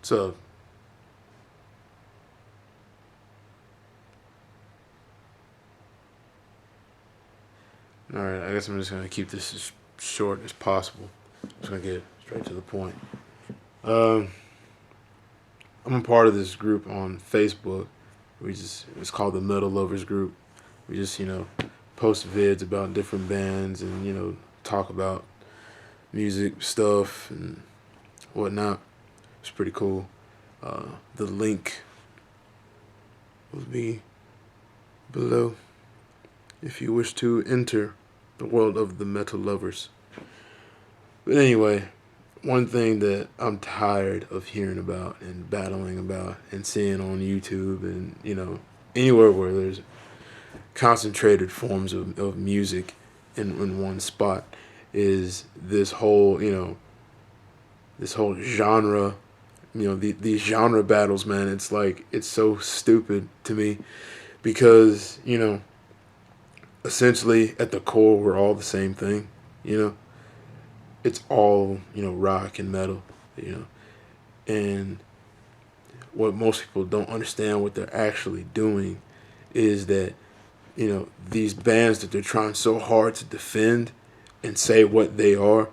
So, all right, I guess I'm just gonna keep this as short as possible. I'm just gonna get straight to the point. Um, I'm a part of this group on Facebook. It's called the Metal Lovers Group. We just post vids about different bands and talk about music stuff and whatnot. It's pretty cool. The link will be below if you wish to enter the world of the metal lovers. But anyway, one thing that I'm tired of hearing about and battling about and seeing on YouTube and anywhere where there's concentrated forms of music in one spot is this whole genre, these genre battles, man. It's like, it's so stupid to me because essentially at the core we're all the same thing. It's all rock and metal. And what most people don't understand what they're actually doing is that these bands that they're trying so hard to defend and say what they are,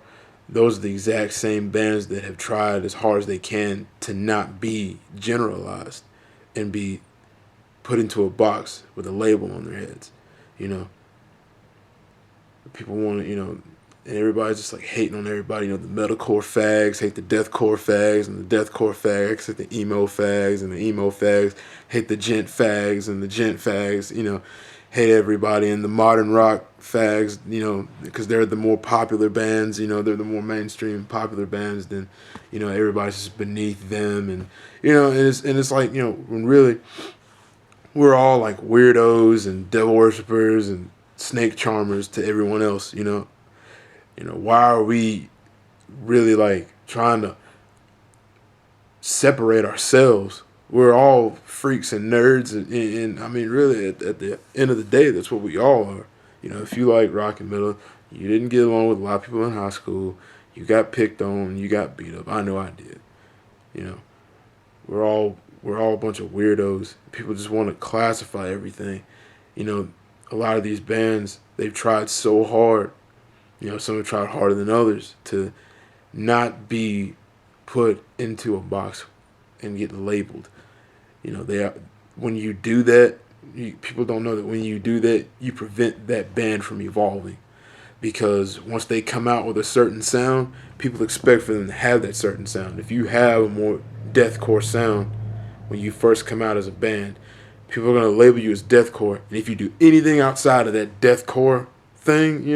those are the exact same bands that have tried as hard as they can to not be generalized and be put into a box with a label on their heads. People want to, and everybody's just like hating on everybody. The metalcore fags hate the deathcore fags, and the deathcore fags hate the emo fags, and the emo fags hate the gent fags, and the gent fags, hate everybody. And the modern rock fags, because they're the more popular bands, they're the more mainstream popular bands, then, everybody's just beneath them. And, and it's like, when really we're all like weirdos and devil worshippers and snake charmers to everyone else. Why are we really like trying to separate ourselves? We're all freaks and nerds, and I mean, really, at the end of the day, that's what we all are. If you like rock and metal, you didn't get along with a lot of people in high school. You got picked on. You got beat up. I know I did. You know, we're all a bunch of weirdos. People just want to classify everything. A lot of these bands, they've tried so hard. Some have tried harder than others to not be put into a box and get labeled. They are, when you do that, people don't know that when you do that, you prevent that band from evolving. Because once they come out with a certain sound, people expect for them to have that certain sound. If you have a more deathcore sound when you first come out as a band, people are going to label you as deathcore. And if you do anything outside of that deathcore thing,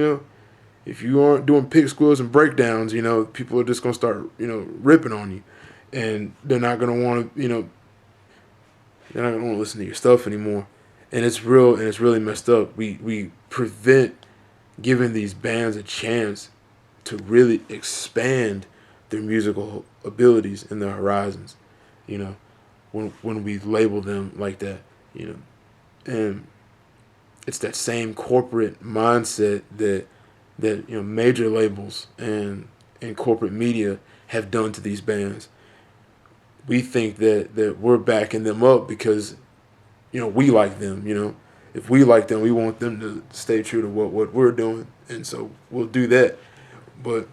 if you aren't doing pick squills and breakdowns, people are just going to start, ripping on you. And they're not going to want to, they're not going to want to listen to your stuff anymore. And it's real, and it's really messed up. We prevent giving these bands a chance to really expand their musical abilities and their horizons, when we label them like that, and it's that same corporate mindset that major labels and corporate media have done to these bands. We think that we're backing them up because we like them. If we like them, we want them to stay true to what we're doing, and so we'll do that. But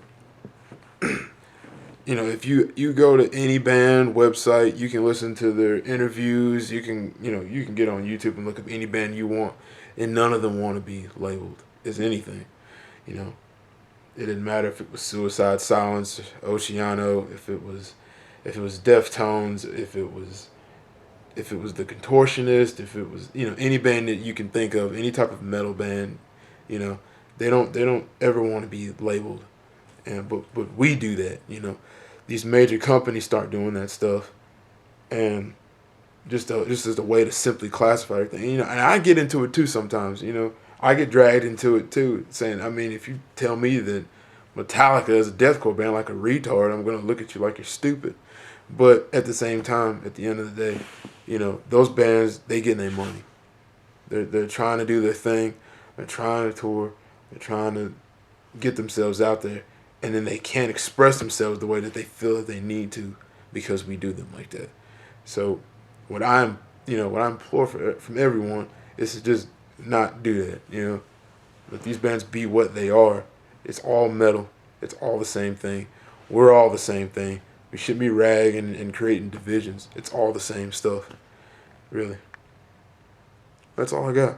if you go to any band website, you can listen to their interviews. You can get on YouTube and look up any band you want, and none of them want to be labeled as anything. It didn't matter if it was Suicide Silence, Oceano, if it was Deftones, if it was the Contortionist, if it was any band that you can think of, any type of metal band, they don't ever want to be labeled, and but we do that. These major companies start doing that stuff, and just as a way to simply classify everything. And I get into it too sometimes. I get dragged into it too, saying, I mean, if you tell me that Metallica is a deathcore band like a retard, I'm gonna look at you like you're stupid. But at the same time, at the end of the day, those bands, they getting their money. They're trying to do their thing. They're trying to tour. They're trying to get themselves out there, and then they can't express themselves the way that they feel that they need to because we do them like that. So what I'm, what I implore from everyone is to just not do that. Let these bands be what they are. It's all metal. It's all the same thing. We're all the same thing. We shouldn't be ragging and creating divisions. It's all the same stuff, really. That's all I got.